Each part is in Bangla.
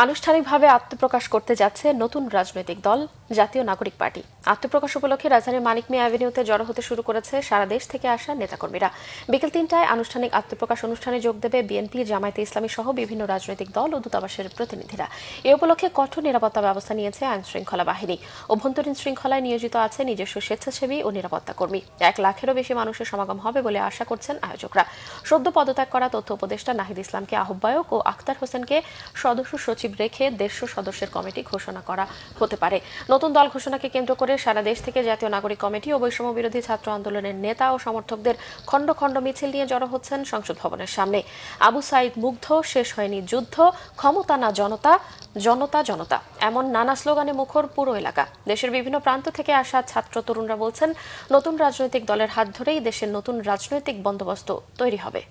আনুষ্ঠানিকভাবে আত্মপ্রকাশ করতে যাচ্ছে নতুন রাজনৈতিক দল জাতীয় নাগরিক পার্টি। আত্মপ্রকাশ উপলক্ষে রাজধানীর মানিক মিয়া অ্যাভিনিউতে জড়ো হতে শুরু করেছে সারা দেশ থেকে আসা নেতাকর্মীরা। বিকেল ৩টায় আনুষ্ঠানিক আত্মপ্রকাশ অনুষ্ঠানে যোগ দেবে বিএনপি, জামায়াতে ইসলামী সহ বিভিন্ন রাজনৈতিক দল ও দূতাবাসের প্রতিনিধিরা। এ উপলক্ষে কঠোর নিরাপত্তা ব্যবস্থা নিয়েছে আইন শৃঙ্খলা বাহিনী। অভ্যন্তরীণ শৃঙ্খলায় নিয়োজিত আছে নিজস্ব স্বেচ্ছাসেবী ও নিরাপত্তা কর্মী। ১ লাখেরও বেশি মানুষের সমাগম হবে বলে আশা করছেন আয়োজকরা। সদ্য পদত্যাগ করা তথ্য উপদেষ্টা নাহিদ ইসলামকে আহ্বায়ক ও আখতার হোসেনকে সদস্য সচিব রেখে ১৫০ সদস্যের কমিটি ঘোষণা করা হতে পারে। নতুন দল ঘোষণাকে কেন্দ্র করে সারা দেশ থেকে জাতীয় নাগরিক কমিটি ও বৈষম্য বিরোধী ছাত্র আন্দোলনের নেতা ও সমর্থকদের খণ্ড খণ্ড মিছিল নিয়ে জড়ো হচ্ছেন সংসদ ভবনের সামনে। আবু সাইদ মুগ্ধ, শেষ হয়নি যুদ্ধ, ক্ষমতা না জনতা, জনতা জনতা, এমন নানা স্লোগানে মুখর পুরো এলাকা। দেশের বিভিন্ন প্রান্ত থেকে আসা ছাত্র তরুণরা বলছেন, নতুন রাজনৈতিক দলের হাত ধরেই দেশের নতুন রাজনৈতিক বন্দোবস্ত তৈরি হবে।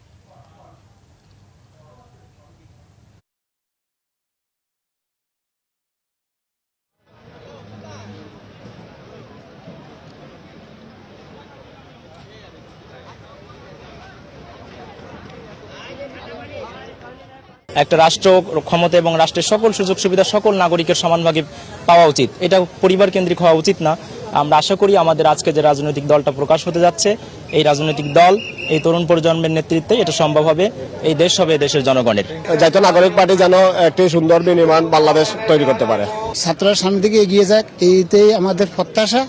একটা রাষ্ট্র ক্ষমতা এবং রাষ্ট্রের সকল সুযোগ সুবিধা সকল নাগরিকের সমানভাবে পাওয়া উচিত। এটা পরিবার কেন্দ্রিক হওয়া উচিত না। আমরা আশা করি আমাদের আজকে যে রাজনৈতিক দলটা প্রকাশ হতে যাচ্ছে, এই রাজনৈতিক দল এই তরুণ প্রজন্মের নেতৃত্বে এটা সম্ভব হবে। এই দেশ হবে দেশের জনগণের। জাতীয় নাগরিক পার্টি যেন একটি সুন্দর বিনির্মাণ বাংলাদেশ তৈরি করতে পারে। ছাত্ররা সামনের দিকে এগিয়ে যাক, এইটাই আমাদের প্রত্যাশা।